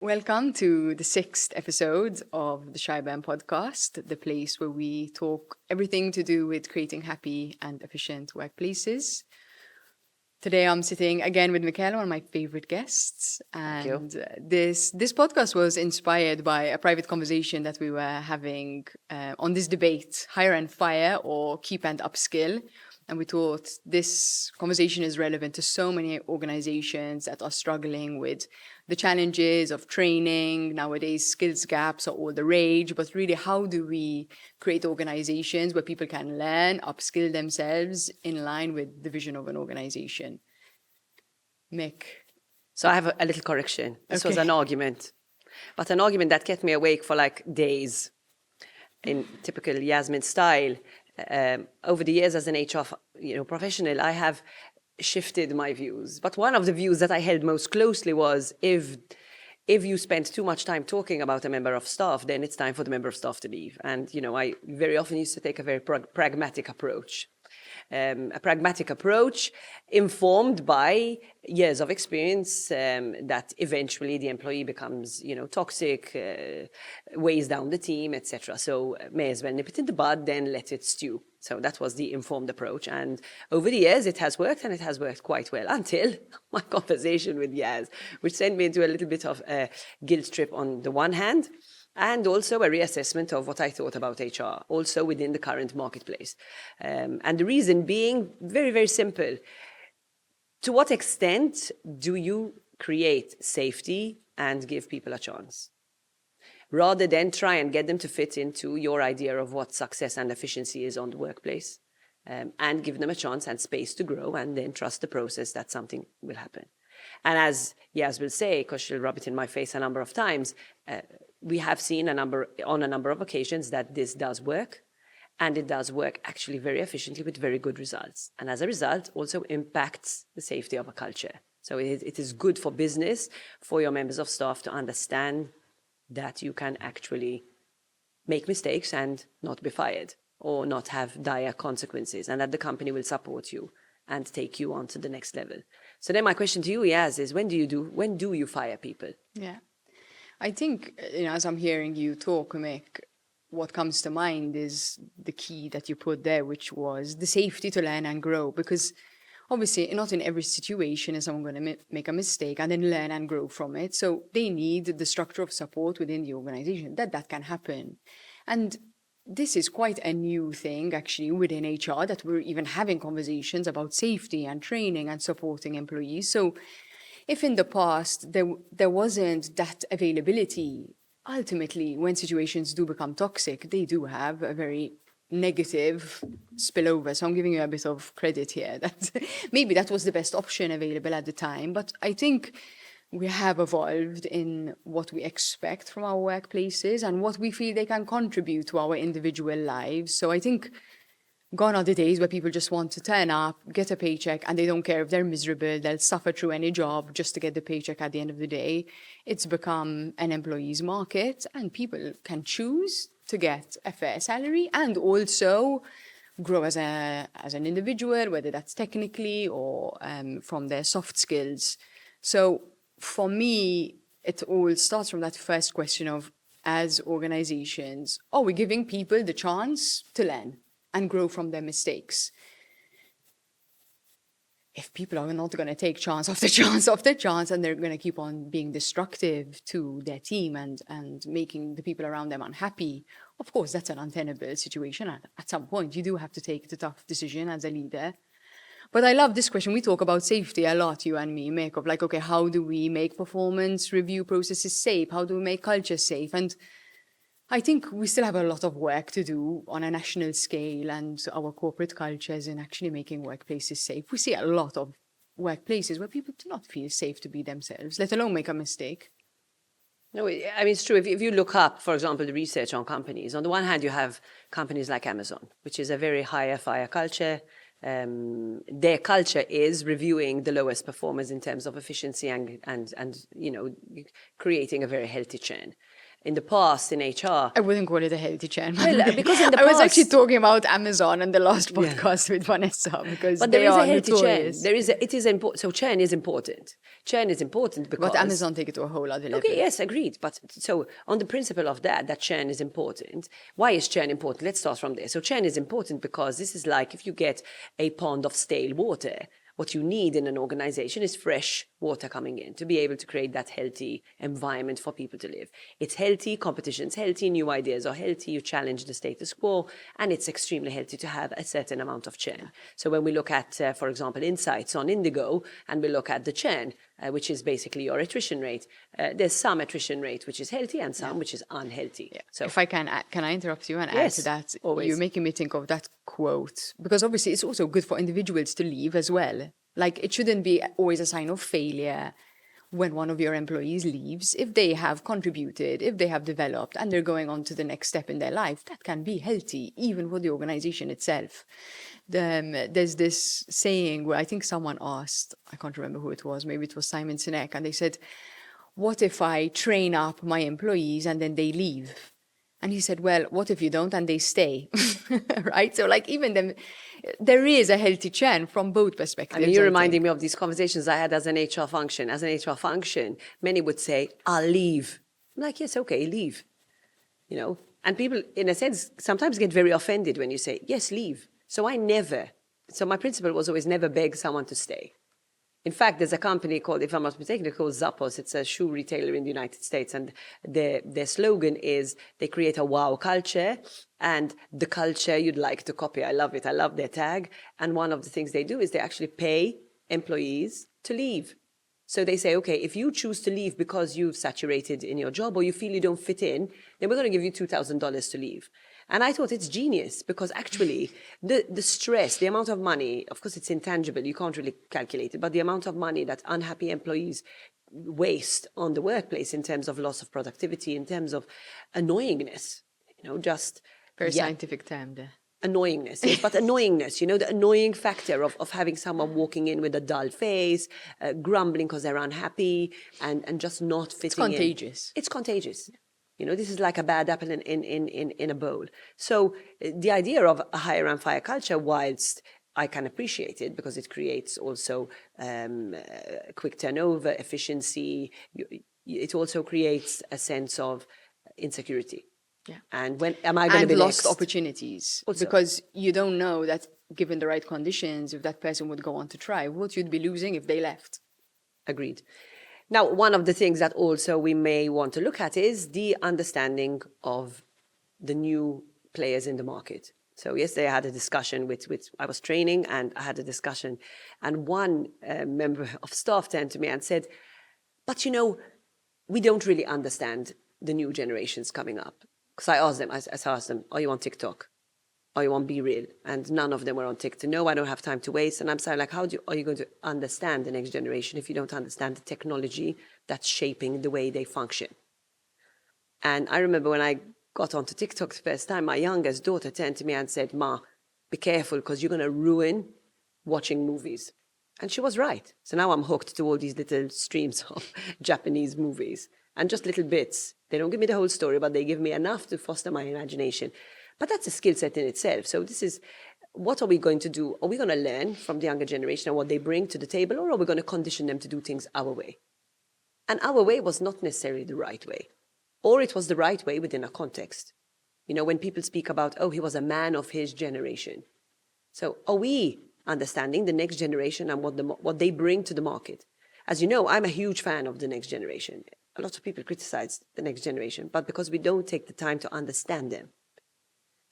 Welcome to the sixth episode of the Shy Bam podcast, the place where we talk everything to do with creating happy and efficient workplaces. Today I'm sitting again with Michaela, one of my favorite guests, Thank you. and this podcast was inspired by a private conversation that we were having on this debate: hire and fire or keep and upskill. And we thought this conversation is relevant to so many organizations that are struggling with the challenges of training. Nowadays, skills gaps are all the rage, but really, how do we create organizations where people can learn, upskill themselves in line with the vision of an organization? Mick. So I have a little correction. This was Okay. an argument, but an argument that kept me awake for like days in typical Yasmin style. Over the years as an HR professional, I have shifted my views. But one of the views that I held most closely was if you spend too much time talking about a member of staff, then it's time for the member of staff to leave. And, I very often used to take a very pragmatic approach. A pragmatic approach informed by years of experience that eventually the employee becomes, toxic, weighs down the team, etc. So may as well nip it in the bud, then let it stew. So that was the informed approach. And over the years, it has worked, and it has worked quite well until my conversation with Yaz, which sent me into a little bit of a guilt trip on the one hand, and also a reassessment of what I thought about HR, also within the current marketplace. And the reason being very, very simple. To what extent do you create safety and give people a chance, rather than try and get them to fit into your idea of what success and efficiency is on the workplace, and give them a chance and space to grow, and then trust the process that something will happen? And as Yaz will say, because she'll rub it in my face a number of times, we have seen on a number of occasions that this does work, and it does work actually very efficiently with very good results. And as a result, also impacts the safety of a culture. So it is good for business, for your members of staff to understand that you can actually make mistakes and not be fired or not have dire consequences, and that the company will support you and take you on to the next level. So then my question to you, Yaz, is when do you fire people? Yeah. I think, as I'm hearing you talk, Mick, what comes to mind is the key that you put there, which was the safety to learn and grow. Because obviously, not in every situation is someone going to make a mistake and then learn and grow from it. So they need the structure of support within the organization that can happen. And this is quite a new thing, actually, within HR, that we're even having conversations about safety and training and supporting employees. So if in the past there wasn't that availability, ultimately, when situations do become toxic, they do have a very negative spillover. So I'm giving you a bit of credit here that maybe that was the best option available at the time. But I think we have evolved in what we expect from our workplaces and what we feel they can contribute to our individual lives. So I think gone are the days where people just want to turn up, get a paycheck, and they don't care if they're miserable. They'll suffer through any job just to get the paycheck at the end of the day. It's become an employee's market, and people can choose to get a fair salary and also grow as an individual, whether that's technically or from their soft skills. So for me, it all starts from that first question of, as organizations, are we giving people the chance to learn and grow from their mistakes? If people are not going to take chance after chance after chance, and they're going to keep on being destructive to their team and making the people around them unhappy, of course, that's an untenable situation. At some point, you do have to take the tough decision as a leader. But I love this question. We talk about safety a lot, you and me, Mick, of like, okay, how do we make performance review processes safe? How do we make culture safe? And I think we still have a lot of work to do on a national scale and our corporate cultures in actually making workplaces safe. We see a lot of workplaces where people do not feel safe to be themselves, let alone make a mistake. No, I mean, it's true. If you look up, for example, the research on companies, on the one hand, you have companies like Amazon, which is a very hire fire culture. Their culture is reviewing the lowest performers in terms of efficiency and creating a very healthy churn. in the past in HR. I wouldn't call it a healthy churn. Well, because in the I was actually past- talking about Amazon and the last Yeah. podcast with Vanessa because But they there is are a healthy notorious. churn. It is important. So churn is important. Churn is important because... But Amazon take it to a whole other level. Okay, yes, agreed. But so on the principle of that churn is important. Why is churn important? Let's start from there. So churn is important because this is like if you get a pond of stale water, what you need in an organization is fresh water coming in to be able to create that healthy environment for people to live. It's healthy, competition's healthy, new ideas are healthy, you challenge the status quo, and it's extremely healthy to have a certain amount of churn. So when we look at, for example, insights on Indigo, and we look at the churn, which is basically your attrition rate, there's some attrition rate which is healthy and some which is unhealthy. So If I can I interrupt you and add Yes, to that? always. You're making me think of that quote because obviously it's also good for individuals to leave as well. Like it shouldn't be always a sign of failure when one of your employees leaves. If they have contributed, if they have developed and they're going on to the next step in their life, that can be healthy even for the organization itself. There's this saying where I think someone asked, I can't remember who it was, maybe it was Simon Sinek, and they said, what if I train up my employees and then they leave? And he said, well, what if you don't and they stay? Right? So like even them, there is a healthy churn from both perspectives. I mean, you're think. reminding me of these conversations I had as an HR function. As an HR function, many would say, I'll leave. I'm like, yes, okay, leave. You know, and people, in a sense, sometimes get very offended when you say, yes, leave. So my principle was always never beg someone to stay. In fact, there's a company called, if I'm not mistaken, it's called Zappos. It's a shoe retailer in the United States. And their slogan is they create a wow culture and the culture you'd like to copy. I love it. I love their tag. And one of the things they do is they actually pay employees to leave. So they say, okay, if you choose to leave because you've saturated in your job or you feel you don't fit in, then we're going to give you $2,000 to leave. And I thought it's genius because actually the stress, the amount of money, of course it's intangible, you can't really calculate it, but the amount of money that unhappy employees waste on the workplace in terms of loss of productivity, in terms of annoyingness, just... Very scientific term there. Annoyingness, yes, but annoyingness, the annoying factor of having someone walking in with a dull face, grumbling because they're unhappy and just not fitting in. It's contagious. It's contagious. This is like a bad apple in a bowl. So the idea of a hire and fire culture, whilst I can appreciate it because it creates also quick turnover, efficiency, it also creates a sense of insecurity. Yeah. And when am I going to be lost next? opportunities Also. because you don't know that given the right conditions, if that person would go on to try, what you'd be losing if they left. Agreed. Now, one of the things that also we may want to look at is the understanding of the new players in the market. So yesterday I had a discussion with I was training and I had a discussion and one member of staff turned to me and said, but we don't really understand the new generations coming up. Because I asked them, are you on TikTok? Are you on Be Real? And none of them were on TikTok. No, I don't have time to waste. And I'm saying, like, are you going to understand the next generation if you don't understand the technology that's shaping the way they function? And I remember when I got onto TikTok the first time, my youngest daughter turned to me and said, Ma, be careful because you're going to ruin watching movies. And she was right. So now I'm hooked to all these little streams of Japanese movies. And just little bits. They don't give me the whole story, but they give me enough to foster my imagination. But that's a skill set in itself. So this is, what are we going to do? Are we going to learn from the younger generation and what they bring to the table, or are we going to condition them to do things our way? And our way was not necessarily the right way. Or it was the right way within a context. When people speak about, oh, he was a man of his generation. So are we understanding the next generation and what they bring to the market? As you know, I'm a huge fan of the next generation. A lot of people criticize the next generation, but because we don't take the time to understand them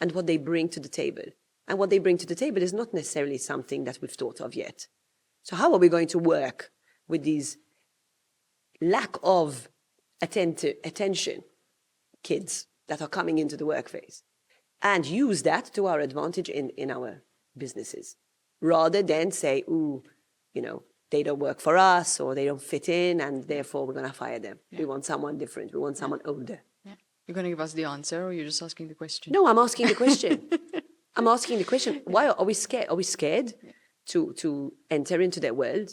and what they bring to the table. And what they bring to the table is not necessarily something that we've thought of yet. So how are we going to work with these lack of attention kids that are coming into the work phase and use that to our advantage in our businesses, rather than say, ooh, they don't work for us or they don't fit in and therefore we're going to fire them. Yeah. We want someone different. We want someone older. Yeah. You're going to give us the answer or you're just asking the question? No, I'm asking the question. I'm asking the question. Why are we scared? Are we scared to enter into their world?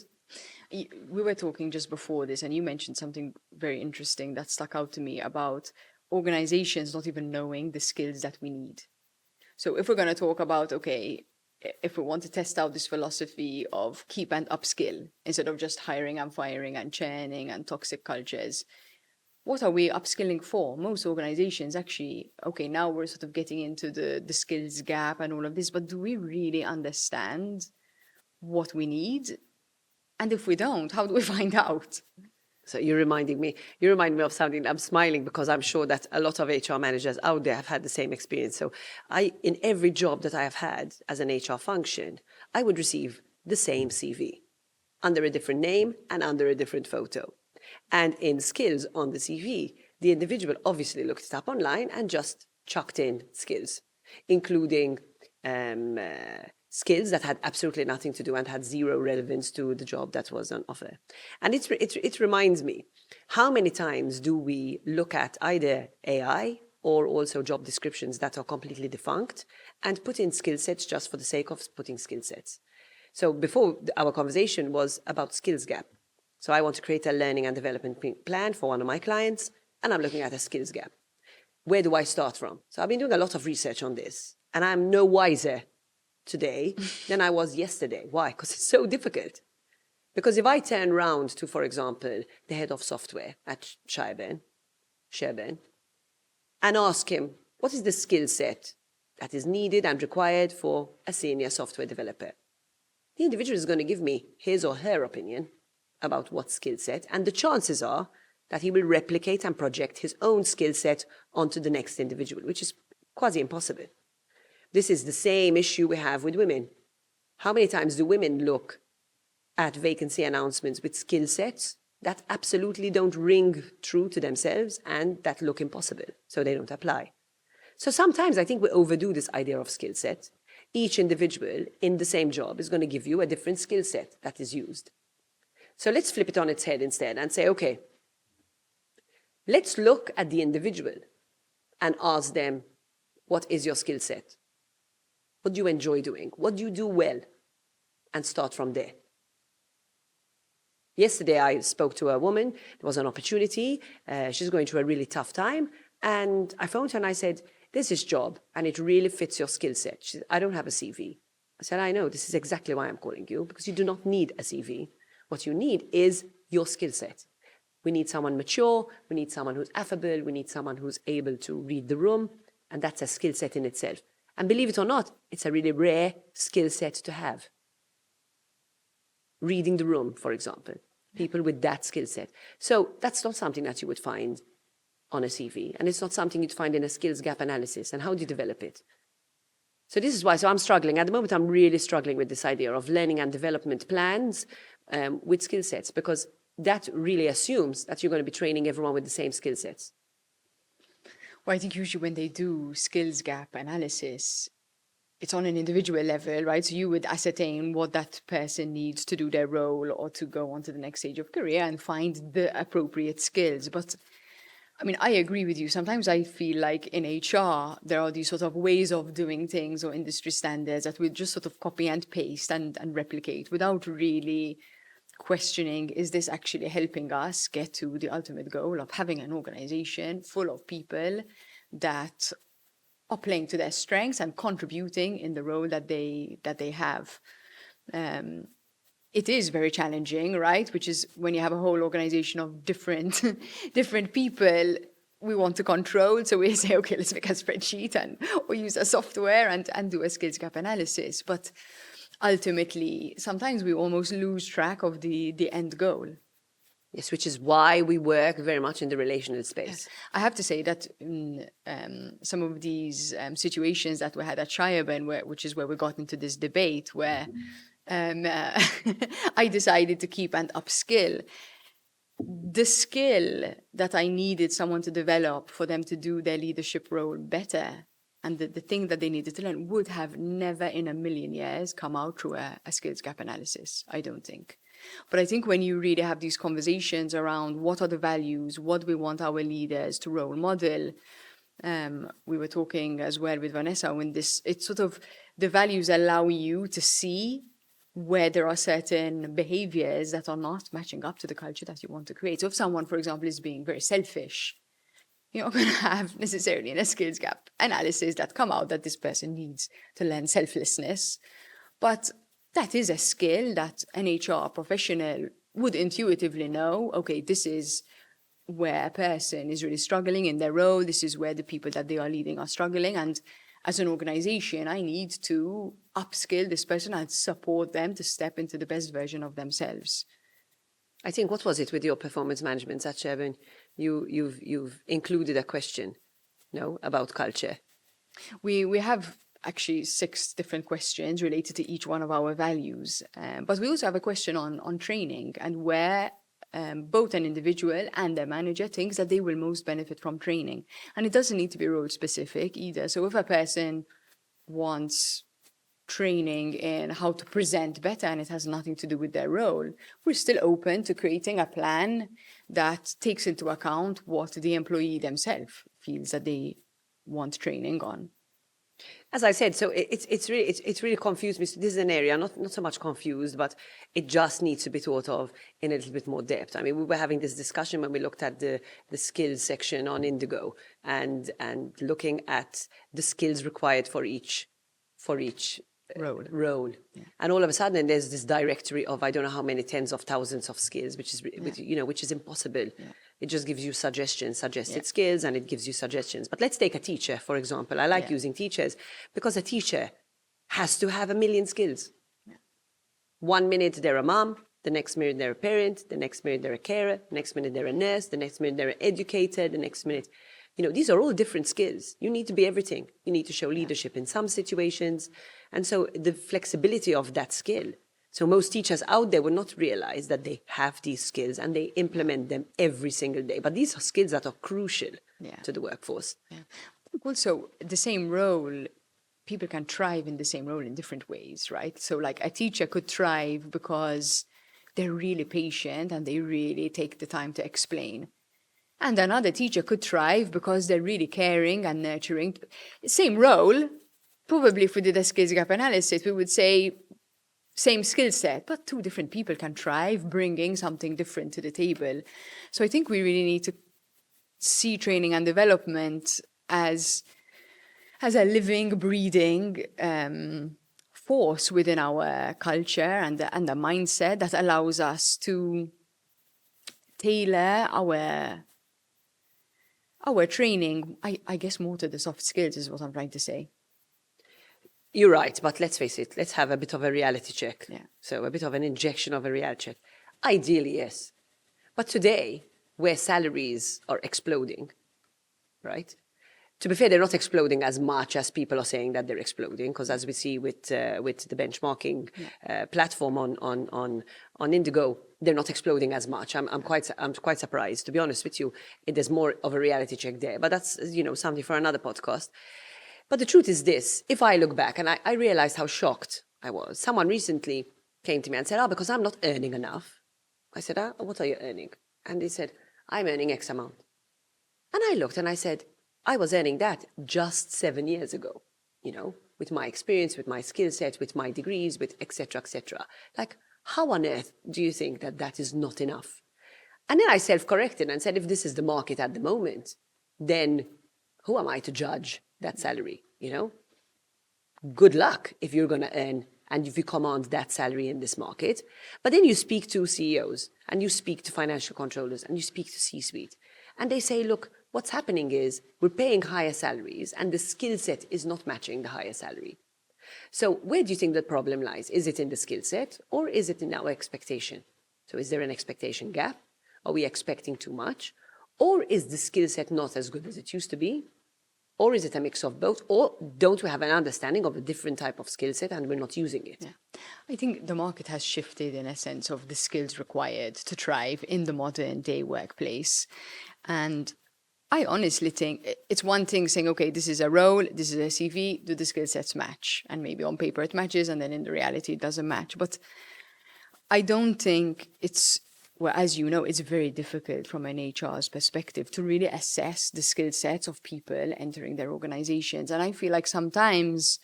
We were talking just before this and you mentioned something very interesting that stuck out to me about organizations not even knowing the skills that we need. So if we're going to talk about, okay, if we want to test out this philosophy of keep and upskill instead of just hiring and firing and churning and toxic cultures, what are we upskilling for? Most organizations actually, okay, now we're sort of getting into the skills gap and all of this, but do we really understand what we need? And if we don't, how do we find out? So you remind me of something. I'm smiling because I'm sure that a lot of HR managers out there have had the same experience. So in every job that I have had as an HR function, I would receive the same CV under a different name and under a different photo. And in skills on the CV, the individual obviously looked it up online and just chucked in skills, including skills that had absolutely nothing to do and had zero relevance to the job that was on offer. And it reminds me, how many times do we look at either AI or also job descriptions that are completely defunct and put in skill sets just for the sake of putting skill sets? So before, our conversation was about skills gap. So I want to create a learning and development plan for one of my clients, and I'm looking at a skills gap. Where do I start from? So I've been doing a lot of research on this, and I'm no wiser today than I was yesterday. Why? Because it's so difficult. Because if I turn around to, for example, the head of software at Sherburn, and ask him, what is the skill set that is needed and required for a senior software developer? The individual is going to give me his or her opinion about what skill set, and the chances are that he will replicate and project his own skill set onto the next individual, which is quasi impossible. This is the same issue we have with women. How many times do women look at vacancy announcements with skill sets that absolutely don't ring true to themselves and that look impossible, so they don't apply? So sometimes I think we overdo this idea of skill set. Each individual in the same job is going to give you a different skill set that is used. So let's flip it on its head instead and say, okay, let's look at the individual and ask them, what is your skill set? What do you enjoy doing? What do you do well? And start from there. Yesterday, I spoke to a woman. There was an opportunity. She's going through a really tough time. And I phoned her and I said, this is job, and it really fits your skill set. She said, I don't have a CV. I said, I know. This is exactly why I'm calling you, because you do not need a CV. What you need is your skill set. We need someone mature. We need someone who's affable. We need someone who's able to read the room. And that's a skill set in itself. And believe it or not, it's a really rare skill set to have. Reading the room, for example. People with that skill set. So that's not something that you would find on a CV. And it's not something you'd find in a skills gap analysis. And how do you develop it? So this is why. So I'm struggling. At the moment, I'm really struggling with this idea of learning and development plans with skill sets, because that really assumes that you're going to be training everyone with the same skill sets. Well, I think usually when they do skills gap analysis, it's on an individual level, right? So you would ascertain what that person needs to do their role or to go on to the next stage of career and find the appropriate skills. But I mean, I agree with you. Sometimes I feel like in HR, there are these sort of ways of doing things or industry standards that we just sort of copy and paste and replicate without really questioning, is this actually helping us get to the ultimate goal of having an organization full of people that are playing to their strengths and contributing in the role that they have. It is very challenging, right? Which is when you have a whole organization of different people we want to control. So we say, okay, let's make a spreadsheet or use a software and do a skills gap analysis. But ultimately, sometimes we almost lose track of the end goal. Yes, which is why we work very much in the relational space. I have to say that in some of these situations that we had at Sherburn, which is where we got into this debate, where I decided to keep and upskill, the skill that I needed someone to develop for them to do their leadership role better, and the thing that they needed to learn would have never in a million years come out through a skills gap analysis, I don't think. But I think when you really have these conversations around what are the values, what we want our leaders to role model, we were talking as well with Vanessa, when it's sort of the values allow you to see where there are certain behaviors that are not matching up to the culture that you want to create. So if someone, for example, is being very selfish, you're not going to have necessarily in a skills gap analysis that come out that this person needs to learn selflessness. But that is a skill that an HR professional would intuitively know, okay, this is where a person is really struggling in their role. This is where the people that they are leading are struggling. And as an organization, I need to upskill this person and support them to step into the best version of themselves. I think, what was it with your performance management, Satchevan? You've included a question, no, about culture. We have actually 6 different questions related to each one of our values. But we also have a question on training and where both an individual and a manager thinks that they will most benefit from training. And it doesn't need to be role specific either. So if a person wants training in how to present better and it has nothing to do with their role, we're still open to creating a plan that takes into account what the employee themselves feels that they want training on. As I said, so it's really confused me. This is an area not so much confused, but it just needs to be thought of in a little bit more depth. I mean, we were having this discussion when we looked at the skills section on Indigo and looking at the skills required for each role. Yeah. And all of a sudden there's this directory of I don't know how many tens of thousands of skills, which is impossible. Yeah. It just gives you suggested skills, and it gives you suggestions. But let's take a teacher, for example. I like using teachers because a teacher has to have a million skills. Yeah. 1 minute they're a mom, the next minute they're a parent, the next minute they're a carer, the next minute they're a nurse, the next minute they're an educator, the next minute, these are all different skills. You need to be everything. You need to show leadership in some situations. And so the flexibility of that skill. So most teachers out there will not realize that they have these skills and they implement them every single day. But these are skills that are crucial to the workforce. Yeah. I think also the same role, people can thrive in the same role in different ways, right? So like a teacher could thrive because they're really patient and they really take the time to explain. And another teacher could thrive because they're really caring and nurturing. Same role, probably if we did a skills gap analysis, we would say same skill set, but 2 different people can thrive, bringing something different to the table. So I think we really need to see training and development as a living, breathing force within our culture and the mindset that allows us to tailor our training, I guess, more to the soft skills is what I'm trying to say. You're right, but let's face it, let's have a bit of a reality check. Yeah. So a bit of an injection of a reality check. Ideally, yes. But today, where salaries are exploding, right? To be fair, they're not exploding as much as people are saying that they're exploding, because as we see with the benchmarking platform on Indigo, they're not exploding as much. I'm quite surprised, to be honest with you. There's more of a reality check there, but that's something for another podcast. But the truth is this: if I look back, and I realized how shocked I was. Someone recently came to me and said, because I'm not earning enough. I said, what are you earning? And they said, I'm earning X amount. And I looked and I said, I was earning that just 7 years ago, with my experience, with my skill set, with my degrees, with et cetera, et cetera. Like, how on earth do you think that is not enough? And then I self-corrected and said, if this is the market at the moment, then who am I to judge that salary, Good luck if you're going to earn and if you command that salary in this market. But then you speak to CEOs and you speak to financial controllers and you speak to C-suite. And they say, look, what's happening is we're paying higher salaries and the skill set is not matching the higher salary. So where do you think the problem lies? Is it in the skill set or is it in our expectation? So is there an expectation gap? Are we expecting too much? Or is the skill set not as good as it used to be? Or is it a mix of both? Or don't we have an understanding of a different type of skill set and we're not using it? Yeah. I think the market has shifted in a sense of the skills required to thrive in the modern day workplace. And I honestly think it's one thing saying, okay, this is a role, this is a CV, do the skill sets match? And maybe on paper it matches and then in the reality it doesn't match. But I don't think well, as you know, it's very difficult from an HR's perspective to really assess the skill sets of people entering their organizations. And I feel like sometimes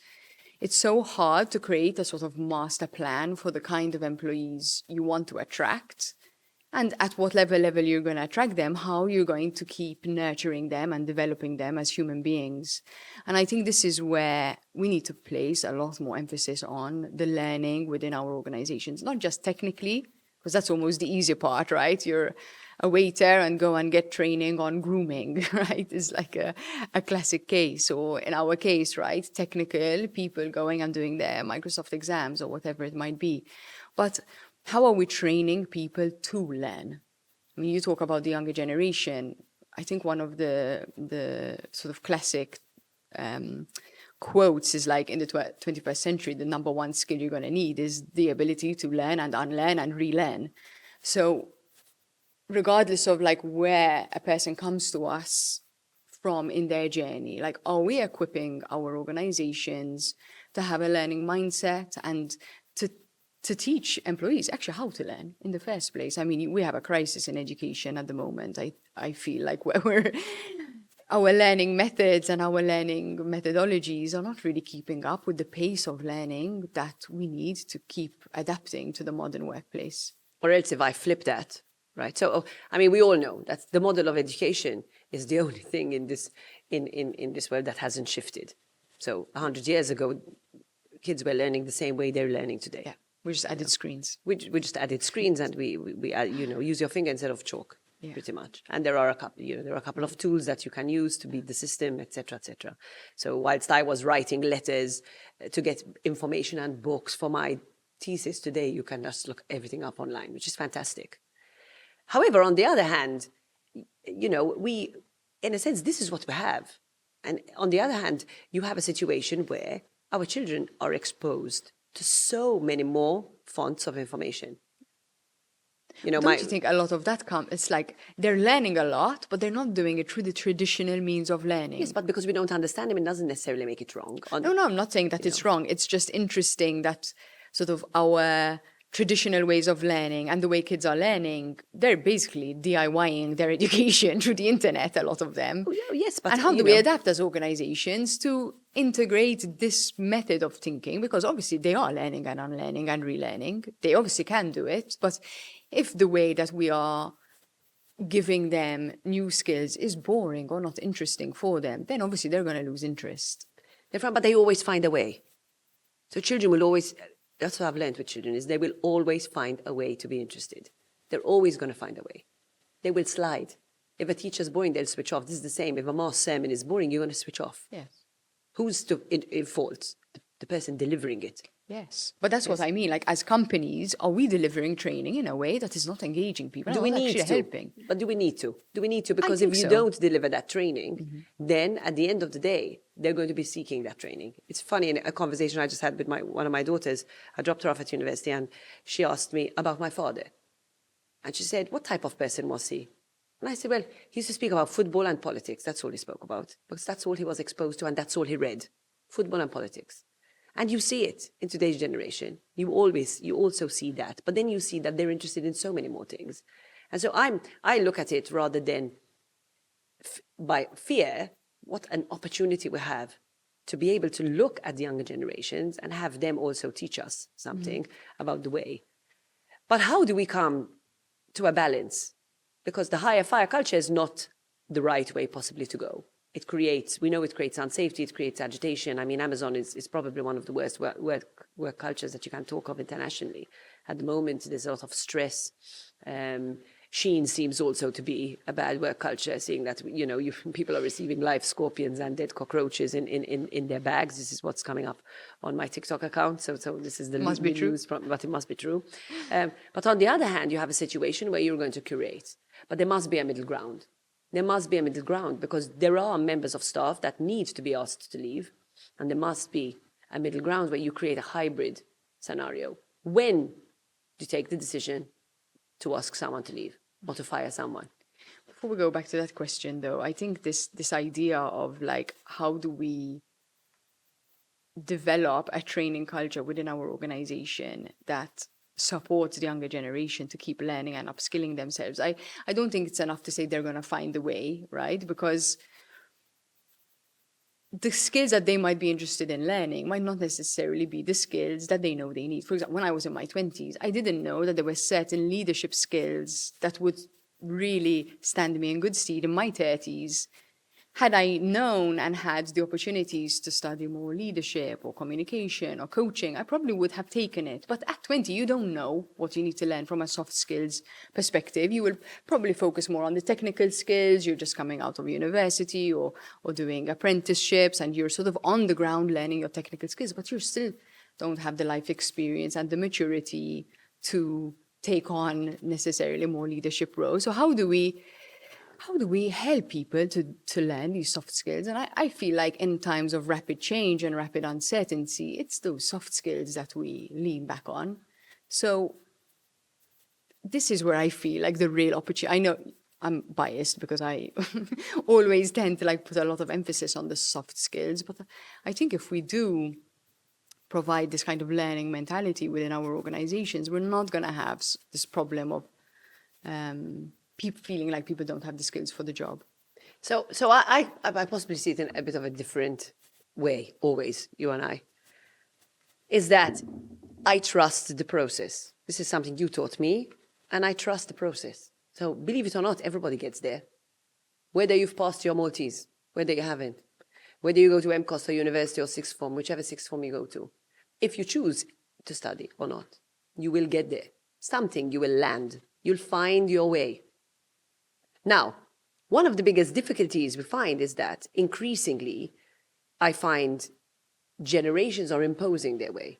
it's so hard to create a sort of master plan for the kind of employees you want to attract and at what level you're going to attract them, how you're going to keep nurturing them and developing them as human beings. And I think this is where we need to place a lot more emphasis on the learning within our organizations, not just technically, because that's almost the easier part, right? You're a waiter and go and get training on grooming, right? It's like a classic case. Or in our case, right? Technical people going and doing their Microsoft exams or whatever it might be. But how are we training people to learn? I mean, you talk about the younger generation. I think one of the sort of classic quotes is like, in the 21st century, the number one skill you're going to need is the ability to learn and unlearn and relearn. So regardless of like where a person comes to us from in their journey, like, are we equipping our organizations to have a learning mindset and to teach employees actually how to learn in the first place? I mean, we have a crisis in education at the moment. I feel like our learning methods and our learning methodologies are not really keeping up with the pace of learning that we need to keep adapting to the modern workplace. Or else if I flip that, right? So, I mean, we all know that the model of education is the only thing in this world that hasn't shifted. So 100 years ago, kids were learning the same way they're learning today. Yeah, we just added screens. We just added screens, and we use your finger instead of chalk, pretty much. And there are a couple of tools that you can use to beat the system, etc., etc. So whilst I was writing letters to get information and books for my thesis, today you can just look everything up online, which is fantastic. However, on the other hand, we, in a sense, this is what we have. And on the other hand, you have a situation where our children are exposed to so many more fonts of information. Don't you think a lot of that it's like they're learning a lot, but they're not doing it through the traditional means of learning? Yes, but because we don't understand them, it doesn't necessarily make it wrong. No, I'm not saying that it's wrong. It's just interesting that sort of our traditional ways of learning and the way kids are learning, they're basically DIYing their education through the internet, a lot of them. Oh, yes, but and how do we adapt as organizations to integrate this method of thinking? Because obviously they are learning and unlearning and relearning. They obviously can do it. But if the way that we are giving them new skills is boring or not interesting for them, then obviously they're going to lose interest. But they always find a way. So children will always... That's what I've learned with children, is they will always find a way to be interested. They're always going to find a way. They will slide. If a teacher's boring, they'll switch off. This is the same. If a math sermon is boring, you're going to switch off. Yes. Who's in fault? The person delivering it. Yes. But that's what I mean. Like, as companies, are we delivering training in a way that is not engaging people? Do we need to? Helping? But do we need to? Do we need to? Because if you don't deliver that training, then at the end of the day, they're going to be seeking that training. It's funny, in a conversation I just had with one of my daughters, I dropped her off at university, and she asked me about my father. And she said, what type of person was he? And I said, well, he used to speak about football and politics. That's all he spoke about. Because that's all he was exposed to, and that's all he read. Football and politics. And you see it in today's generation. You also see that. But then you see that they're interested in so many more things. And so I look at it rather than by fear, what an opportunity we have to be able to look at the younger generations and have them also teach us something about the way. But how do we come to a balance? Because the higher fire culture is not the right way possibly to go. We know it creates unsafety, it creates agitation. I mean, Amazon is probably one of the worst work cultures that you can talk of internationally. At the moment, there's a lot of stress. Shein seems also to be a bad work culture, seeing that, people are receiving live scorpions and dead cockroaches in their bags. This is what's coming up on my TikTok account. So this is the news, but it must be true. But on the other hand, you have a situation where you're going to curate. But there must be a middle ground. There must be a middle ground, because there are members of staff that need to be asked to leave. And there must be a middle ground where you create a hybrid scenario. When you take the decision to ask someone to leave or to fire someone. Before we go back to that question, though, I think this idea of like, how do we develop a training culture within our organization that supports the younger generation to keep learning and upskilling themselves. I don't think it's enough to say they're going to find a way, right? Because the skills that they might be interested in learning might not necessarily be the skills that they know they need. For example, when I was in my 20s, I didn't know that there were certain leadership skills that would really stand me in good stead in my 30s. Had I known and had the opportunities to study more leadership or communication or coaching, I probably would have taken it. But at 20, you don't know what you need to learn from a soft skills perspective. You will probably focus more on the technical skills. You're just coming out of university or doing apprenticeships, and you're sort of on the ground learning your technical skills, but you still don't have the life experience and the maturity to take on necessarily more leadership roles. So how do we help people to learn these soft skills? And I feel like in times of rapid change and rapid uncertainty, it's those soft skills that we lean back on. So this is where I feel like the real opportunity. I know I'm biased because I always tend to like put a lot of emphasis on the soft skills, but I think if we do provide this kind of learning mentality within our organizations, we're not going to have this problem of people feeling like people don't have the skills for the job. So I possibly see it in a bit of a different way, always, you and I, is that I trust the process. This is something you taught me, and I trust the process. So believe it or not, everybody gets there. Whether you've passed your Maltese, whether you haven't, whether you go to MCOS or university or sixth form, whichever sixth form you go to, if you choose to study or not, you will get there. Something you will land. You'll find your way. Now, one of the biggest difficulties we find is that increasingly, I find generations are imposing their way.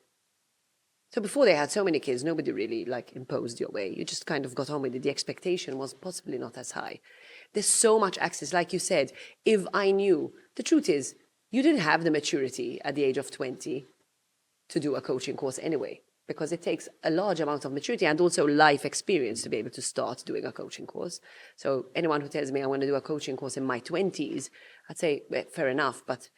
So before they had so many kids, nobody really like imposed your way. You just kind of got on with it. The expectation was possibly not as high. There's so much access. Like you said, if I knew, the truth is, you didn't have the maturity at the age of 20 to do a coaching course anyway, because it takes a large amount of maturity and also life experience to be able to start doing a coaching course. So anyone who tells me I want to do a coaching course in my 20s, I'd say, well, fair enough, but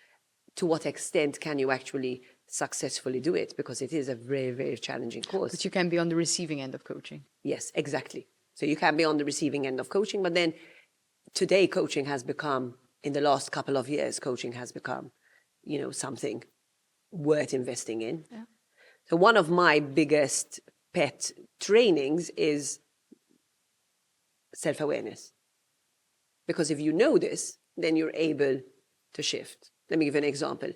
to what extent can you actually successfully do it? Because it is a very, very challenging course. But you can be on the receiving end of coaching. Yes, exactly. So you can be on the receiving end of coaching, but then today coaching has become, in the last couple of years, coaching has become, something worth investing in. Yeah. So one of my biggest pet trainings is self-awareness. Because if you know this, then you're able to shift. Let me give you an example.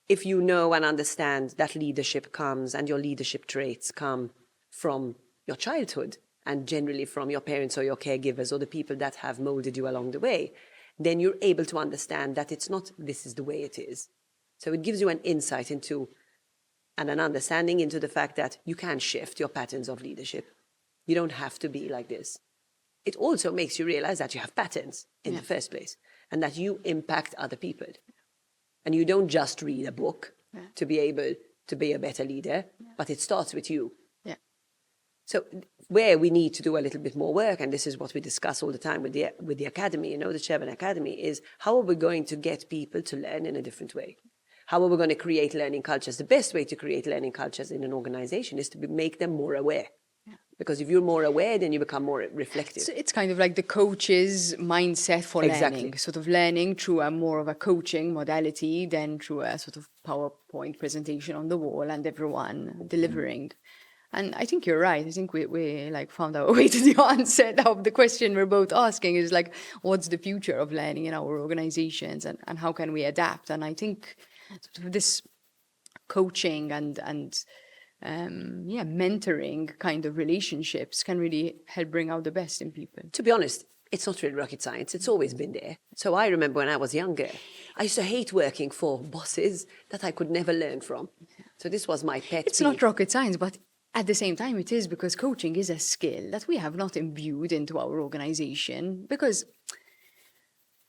If you know and understand that leadership comes and your leadership traits come from your childhood and generally from your parents or your caregivers or the people that have molded you along the way, then you're able to understand that it's not this is the way it is. So it gives you an insight into and an understanding into the fact that you can shift your patterns of leadership. You don't have to be like this. It also makes you realize that you have patterns in the first place and that you impact other people. And you don't just read a book to be able to be a better leader, but it starts with you. Yeah. So where we need to do a little bit more work, and this is what we discuss all the time with the academy, the Sherman Academy, is how are we going to get people to learn in a different way? How are we going to create learning cultures? The best way to create learning cultures in an organization is to make them more aware. Yeah. Because if you're more aware, then you become more reflective. So it's kind of like the coach's mindset for learning, sort of learning through a more of a coaching modality than through a sort of PowerPoint presentation on the wall and everyone delivering. And I think you're right. I think we like found our way to the answer of the question we're both asking is like, what's the future of learning in our organizations and how can we adapt? And I think sort of this coaching and mentoring kind of relationships can really help bring out the best in people. To be honest, it's not really rocket science. It's always been there. So I remember when I was younger, I used to hate working for bosses that I could never learn from. So this was my pet peeve. It's not rocket science, but at the same time it is, because coaching is a skill that we have not imbued into our organization, because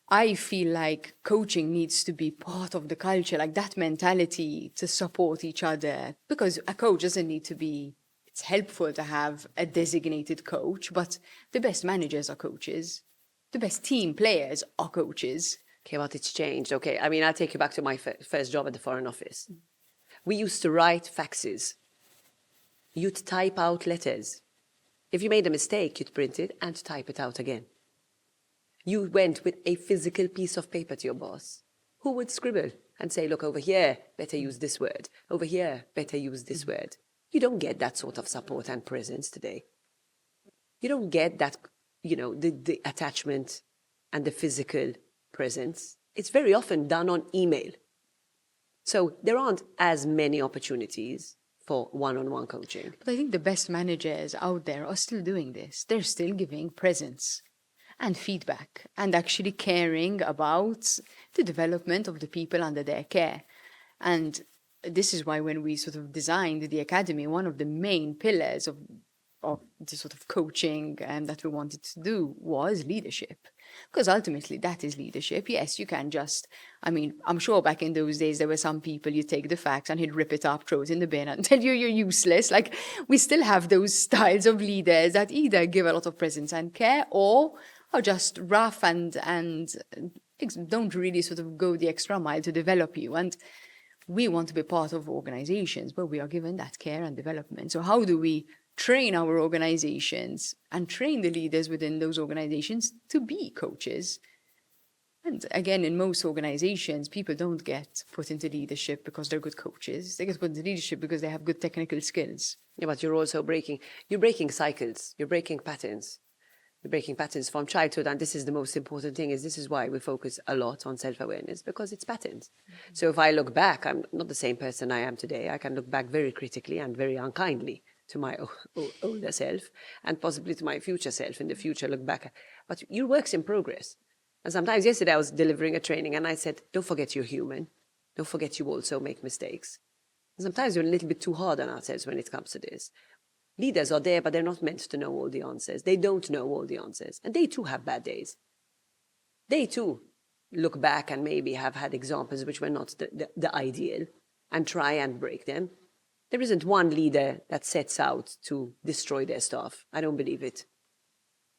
I feel like coaching needs to be part of the culture, like that mentality to support each other, because a coach doesn't need to be, it's helpful to have a designated coach, but the best managers are coaches. The best team players are coaches. Okay, but it's changed. Okay, I mean, I'll take you back to my first job at the Foreign Office. We used to write faxes. You'd type out letters. If you made a mistake, you'd print it and type it out again. You went with a physical piece of paper to your boss, who would scribble and say, look, over here, better use this word. Over here, better use this word. You don't get that sort of support and presence today. You don't get that, the attachment and the physical presence. It's very often done on email. So there aren't as many opportunities for one-on-one coaching. But I think the best managers out there are still doing this. They're still giving presence and feedback and actually caring about the development of the people under their care. And this is why when we sort of designed the academy, one of the main pillars of the sort of coaching that we wanted to do was leadership. Because ultimately that is leadership. Yes, you can just, I'm sure back in those days there were some people, you take the facts and he'd rip it up, throw it in the bin and tell you you're useless. Like, we still have those styles of leaders that either give a lot of presence and care or are just rough and don't really sort of go the extra mile to develop you. And we want to be part of organizations where we are given that care and development. So how do we train our organizations and train the leaders within those organizations to be coaches? And again, in most organizations, people don't get put into leadership because they're good coaches. They get put into leadership because they have good technical skills. Yeah, but you're also breaking cycles, you're breaking patterns. You're breaking patterns from childhood, and this is the most important thing, this is why we focus a lot on self-awareness, because it's patterns. Mm-hmm. So if I look back, I'm not the same person I am today. I can look back very critically and very unkindly to my older self, and possibly to my future self in the future, look back. But your work's in progress. And sometimes, yesterday I was delivering a training and I said, don't forget you're human. Don't forget you also make mistakes. And sometimes we're a little bit too hard on ourselves when it comes to this. Leaders are there, but they're not meant to know all the answers. They don't know all the answers. And they too have bad days. They too look back and maybe have had examples which were not the ideal and try and break them. There isn't one leader that sets out to destroy their staff. I don't believe it.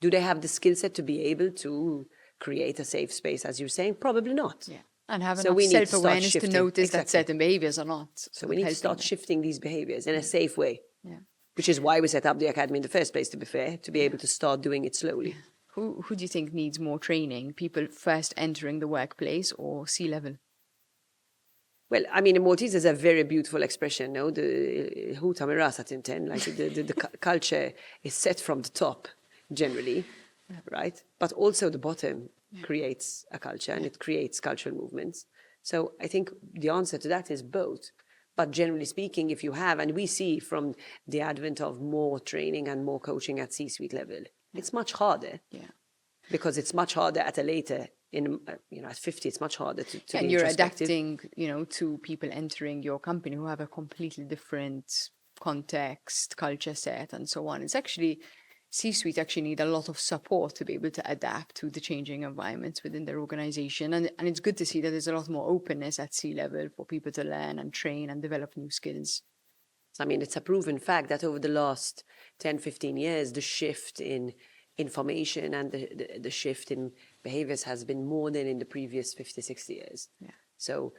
Do they have the skill set to be able to create a safe space, as you're saying? Probably not. Yeah. And have enough self-awareness to notice that certain behaviors are not. So we need to start shifting these behaviors in a safe way. Yeah. Which is why we set up the academy in the first place, to be fair, to be able to start doing it slowly. Who do you think needs more training? People first entering the workplace or C-level? Well, in Maltese there's a very beautiful expression, no? The culture is set from the top, generally, right? But also the bottom creates a culture, and it creates cultural movements. So I think the answer to that is both. But generally speaking, if you have, and we see from the advent of more training and more coaching at C-suite level, it's much harder. Yeah. Because it's much harder at a later, at 50, it's much harder to be and you're adapting, to people entering your company who have a completely different context, culture set, and so on. It's actually, C-suite actually need a lot of support to be able to adapt to the changing environments within their organization. And it's good to see that there's a lot more openness at C-level for people to learn and train and develop new skills. It's a proven fact that over the last 10, 15 years, the shift in information and the shift in behaviors has been more than in the previous 50, 60 years. Yeah. So,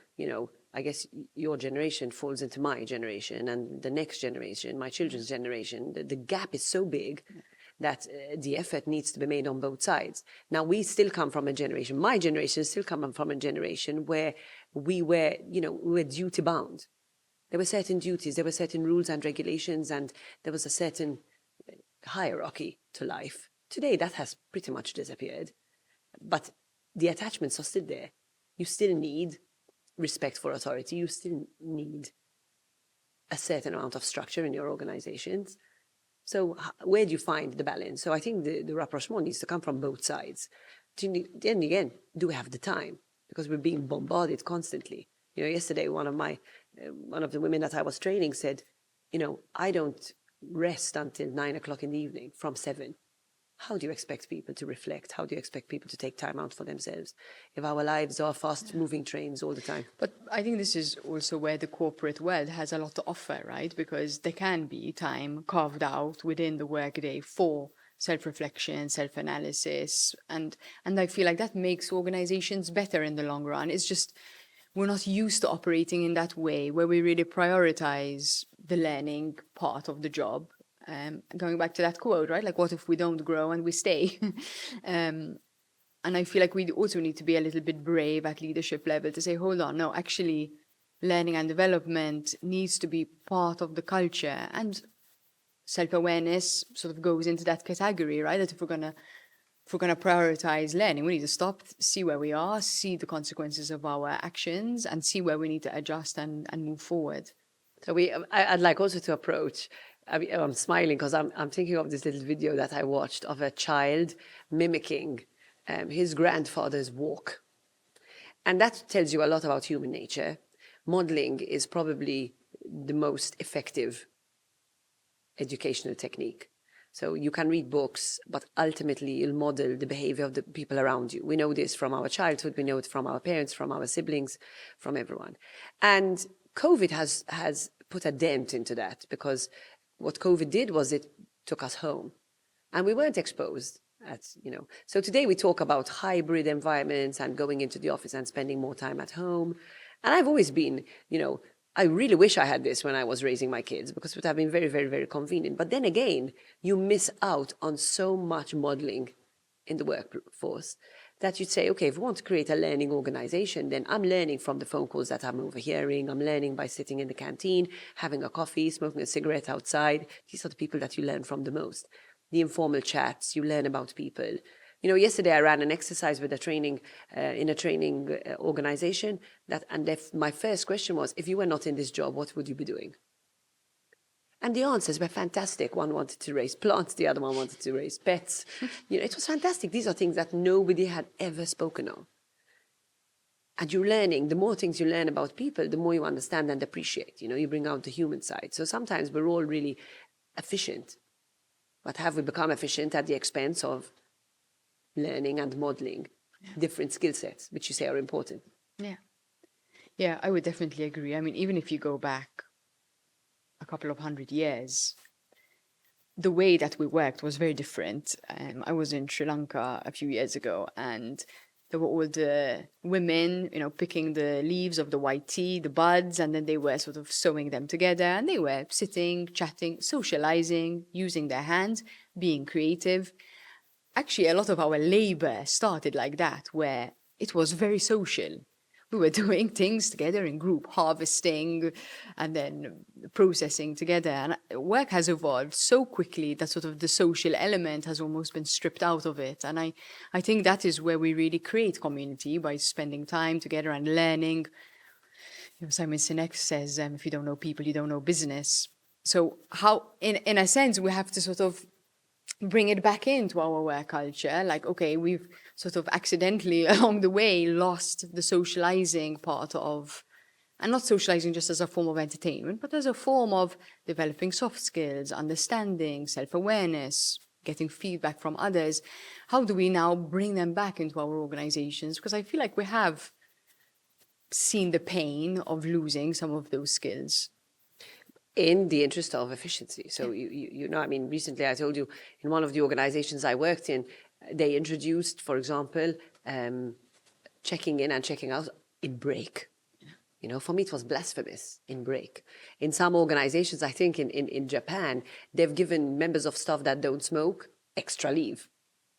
I guess your generation falls into my generation and the next generation, my children's generation. The gap is so big that the effort needs to be made on both sides. Now, we still come from a generation, my generation still come from a generation where we were duty bound. There were certain duties, there were certain rules and regulations, and there was a certain hierarchy to life. Today, that has pretty much disappeared. But the attachments are still there. You still need respect for authority. You still need a certain amount of structure in your organizations. So where do you find the balance? So I think the rapprochement needs to come from both sides. Then again, do we have the time? Because we're being bombarded constantly. Yesterday, one of the women that I was training said, I don't rest until 9 o'clock in the evening from 7. How do you expect people to reflect? How do you expect people to take time out for themselves if our lives are fast-moving trains all the time? But I think this is also where the corporate world has a lot to offer, right? Because there can be time carved out within the workday for self-reflection, self-analysis, and I feel like that makes organizations better in the long run. It's just we're not used to operating in that way where we really prioritize the learning part of the job. Going back to that quote, right? Like, what if we don't grow and we stay? And I feel like we also need to be a little bit brave at leadership level to say, hold on, no, actually, learning and development needs to be part of the culture. And self-awareness sort of goes into that category, right? That if we're gonna prioritize learning, we need to stop, see where we are, see the consequences of our actions, and see where we need to adjust and move forward. So I'd like also to approach. I'm smiling because I'm thinking of this little video that I watched of a child mimicking his grandfather's walk, and that tells you a lot about human nature. Modeling is probably the most effective educational technique. So you can read books, but ultimately you'll model the behavior of the people around you. We know this from our childhood, we know it from our parents, from our siblings, from everyone. And COVID has put a dent into that, because what COVID did was it took us home and we weren't exposed. So today we talk about hybrid environments and going into the office and spending more time at home. And I've always been, I really wish I had this when I was raising my kids, because it would have been very, very, very convenient. But then again, you miss out on so much modeling in the workforce that you'd say, okay, if we want to create a learning organization, then I'm learning from the phone calls that I'm overhearing. I'm learning by sitting in the canteen, having a coffee, smoking a cigarette outside. These are the people that you learn from the most. The informal chats, you learn about people. Yesterday I ran an exercise with in a training organization my first question was, if you were not in this job, what would you be doing? And the answers were fantastic. One wanted to raise plants, the other one wanted to raise pets. It was fantastic. These are things that nobody had ever spoken of. And you're learning, the more things you learn about people, the more you understand and appreciate. You bring out the human side. So sometimes we're all really efficient. But have we become efficient at the expense of learning and modeling different skill sets, which you say are important? Yeah, I would definitely agree. I mean, even if you go back a couple of 100 years, the way that we worked was very different. I was in Sri Lanka a few years ago, and there were all the women, picking the leaves of the white tea, the buds, and then they were sort of sewing them together, and they were sitting, chatting, socializing, using their hands, being creative. Actually, a lot of our labor started like that, where it was very social. We were doing things together in group, harvesting and then processing together. And work has evolved so quickly that sort of the social element has almost been stripped out of it. And I think that is where we really create community, by spending time together and learning. Simon Sinek says, if you don't know people, you don't know business. So how, in a sense, we have to sort of bring it back into our work culture. Like, okay, we've sort of accidentally along the way lost the socializing part of, and not socializing just as a form of entertainment, but as a form of developing soft skills, understanding, self-awareness, getting feedback from others. How do we now bring them back into our organizations? Because I feel like we have seen the pain of losing some of those skills. In the interest of efficiency. So, recently I told you, in one of the organizations I worked in, they introduced, for example, checking in and checking out in break. For me, it was blasphemous, in break. In some organizations, I think in Japan, they've given members of staff that don't smoke extra leave,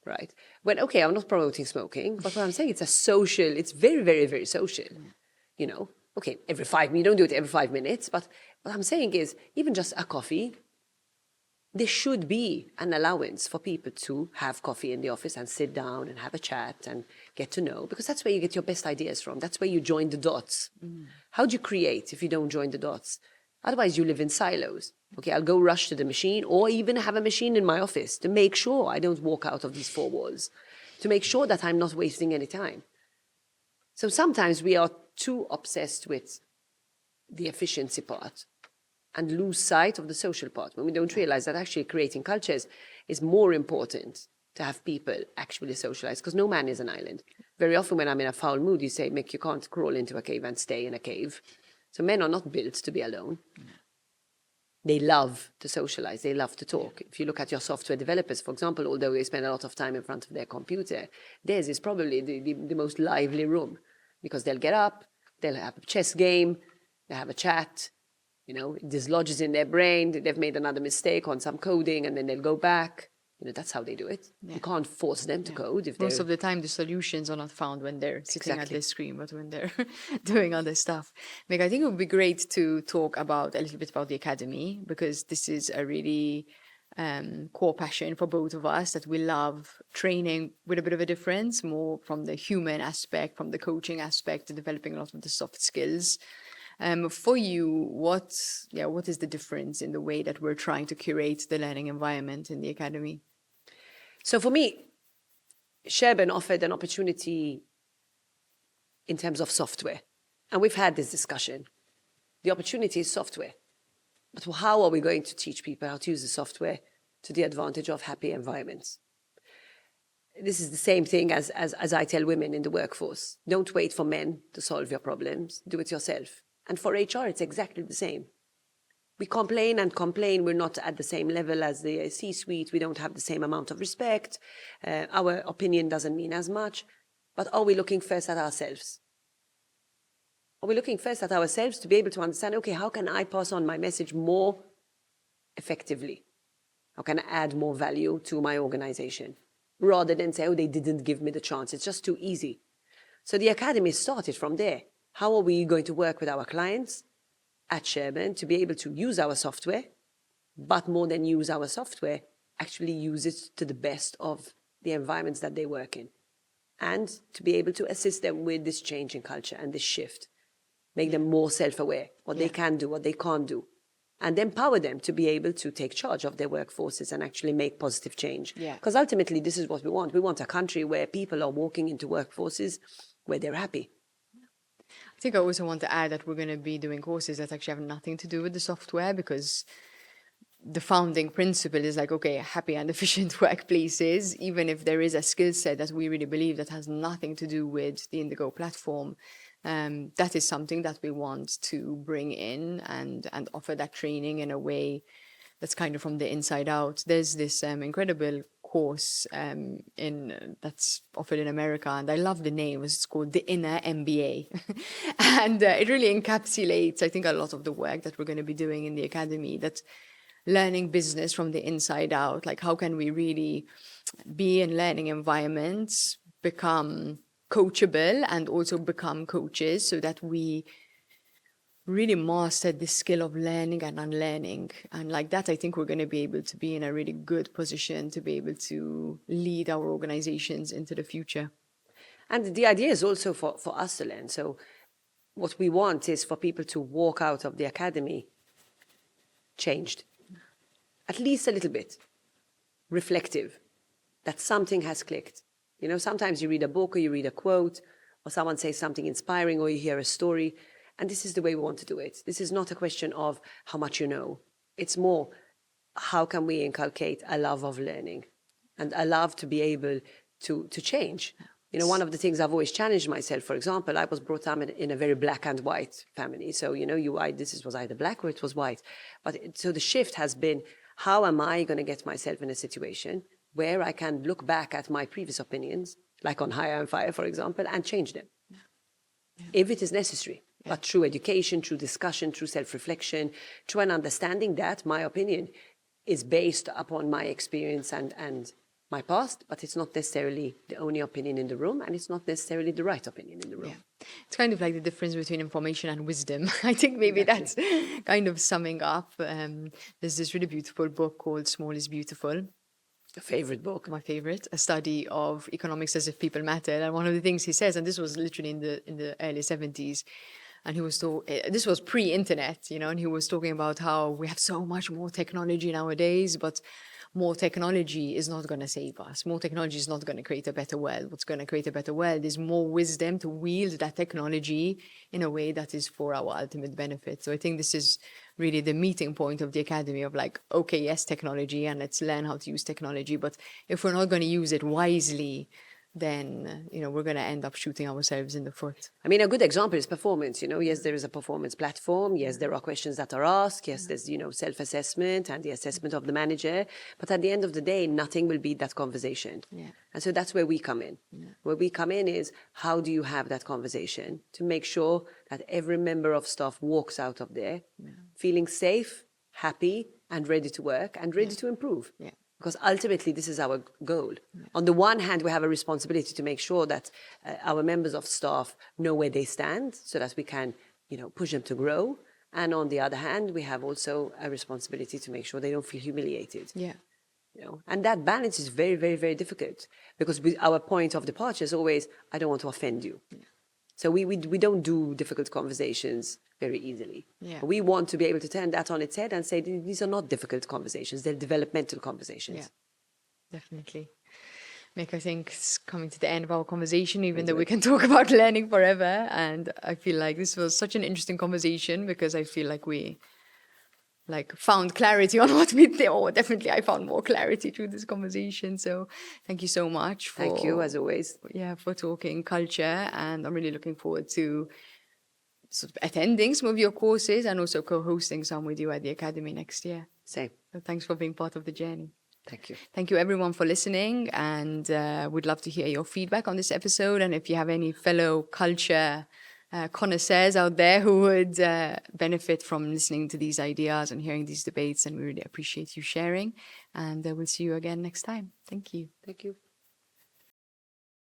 right? Well, okay, I'm not promoting smoking, but what I'm saying, it's very, very, very social, Okay, you don't do it every 5 minutes, but what I'm saying is, even just a coffee, there should be an allowance for people to have coffee in the office and sit down and have a chat and get to know, because that's where you get your best ideas from. That's where you join the dots. How do you create if you don't join the dots? Otherwise, you live in silos. Okay, I'll go rush to the machine, or even have a machine in my office to make sure I don't walk out of these four walls, to make sure that I'm not wasting any time. So sometimes we are too obsessed with the efficiency part and lose sight of the social part, when we don't realize that actually creating cultures is more important to have people actually socialize, because no man is an island. Very often when I'm in a foul mood, you say, Mick, you can't crawl into a cave and stay in a cave. So men are not built to be alone. They love to socialize. They love to talk. If you look at your software developers, for example, although they spend a lot of time in front of their computer, theirs is probably the most lively room, because they'll get up, they'll have a chess game, they'll have a chat, it dislodges in their brain, they've made another mistake on some coding, and then they'll go back. That's how they do it. Yeah. You can't force them to code if Most they're... of the time, the solutions are not found when they're sitting at Exactly. the screen, but when they're doing other stuff. Meg, I think it would be great to talk about a little bit about the academy, because this is a really core passion for both of us, that we love training with a bit of a difference, more from the human aspect, from the coaching aspect, to developing a lot of the soft skills. For you, what is the difference in the way that we're trying to curate the learning environment in the academy? So for me, Sherburn offered an opportunity in terms of software. And we've had this discussion. The opportunity is software. But how are we going to teach people how to use the software to the advantage of happy environments? This is the same thing as I tell women in the workforce. Don't wait for men to solve your problems. Do it yourself. And for HR, it's exactly the same. We complain and complain. We're not at the same level as the C-suite. We don't have the same amount of respect. Our opinion doesn't mean as much. But are we looking first at ourselves? Are we looking first at ourselves to be able to understand, okay, how can I pass on my message more effectively? How can I add more value to my organization? Rather than say, oh, they didn't give me the chance. It's just too easy. So the academy started from there. How are we going to work with our clients at Sherburn to be able to use our software, but more than use our software, actually use it to the best of the environments that they work in, and to be able to assist them with this change in culture and this shift, make them more self-aware, what they can do, what they can't do, and empower them to be able to take charge of their workforces and actually make positive change. Because ultimately, this is what we want. We want a country where people are walking into workforces where they're happy. I think I also want to add that we're going to be doing courses that actually have nothing to do with the software, because the founding principle is like, okay, happy and efficient workplaces, even if there is a skill set that we really believe that has nothing to do with the Indigo platform, that is something that we want to bring in and offer that training in a way that's kind of from the inside out. There's this incredible course that's offered in America, and I love the name. It's called the Inner MBA, and it really encapsulates, I think, a lot of the work that we're going to be doing in the academy. That learning business from the inside out, like how can we really be in learning environments, become coachable, and also become coaches, so that we really mastered the skill of learning and unlearning. And like that, I think we're going to be able to be in a really good position to be able to lead our organizations into the future. And the idea is also for us to learn. So what we want is for people to walk out of the academy changed, at least a little bit, reflective, that something has clicked. Sometimes you read a book or you read a quote or someone says something inspiring or you hear a story. And this is the way we want to do it. This is not a question of how much you know. It's more, how can we inculcate a love of learning and a love to be able to change? One of the things I've always challenged myself, for example, I was brought up in a very black and white family. So, this was either black or it was white. So the shift has been, how am I going to get myself in a situation where I can look back at my previous opinions, like on Hire and Fire, for example, and change them, if it is necessary. But through education, through discussion, through self-reflection, through an understanding that my opinion is based upon my experience and my past, but it's not necessarily the only opinion in the room, and it's not necessarily the right opinion in the room. Yeah. It's kind of like the difference between information and wisdom. I think maybe that's kind of summing up. There's this really beautiful book called Small is Beautiful. A favorite book. My favorite, a study of economics as if people matter. And one of the things he says, and this was literally in the early 70s, and he was this was pre-internet, and he was talking about how we have so much more technology nowadays, but more technology is not going to save us. More technology is not going to create a better world. What's going to create a better world is more wisdom to wield that technology in a way that is for our ultimate benefit. So I think this is really the meeting point of the academy of like, okay, yes, technology, and let's learn how to use technology. But if we're not going to use it wisely, then, we're going to end up shooting ourselves in the foot. I mean, a good example is performance. Yes, there is a performance platform. Yes, there are questions that are asked. Yes, there's, self-assessment and the assessment of the manager. But at the end of the day, nothing will beat that conversation. Yeah. And so that's where we come in. Yeah. Where we come in is, how do you have that conversation to make sure that every member of staff walks out of there feeling safe, happy, and ready to work and ready to improve? Yeah. Because ultimately, this is our goal. On the one hand, we have a responsibility to make sure that our members of staff know where they stand so that we can, push them to grow. And on the other hand, we have also a responsibility to make sure they don't feel humiliated. Yeah. And that balance is very, very, very difficult because our point of departure is always, I don't want to offend you. Yeah. So we don't do difficult conversations very easily. Yeah. We want to be able to turn that on its head and say these are not difficult conversations; they're developmental conversations. Yeah, definitely. Mick, I think it's coming to the end of our conversation, even though we can talk about learning forever. And I feel like this was such an interesting conversation because I feel like we found clarity on what we did. Or definitely I found more clarity through this conversation. So thank you so much for... Thank you, as always. Yeah, for talking culture. And I'm really looking forward to sort of attending some of your courses and also co-hosting some with you at the Academy next year. Same. So thanks for being part of the journey. Thank you. Thank you everyone for listening, and we'd love to hear your feedback on this episode. And if you have any fellow culture connoisseurs out there who would benefit from listening to these ideas and hearing these debates, and we really appreciate you sharing. And we'll see you again next time. Thank you. Thank you.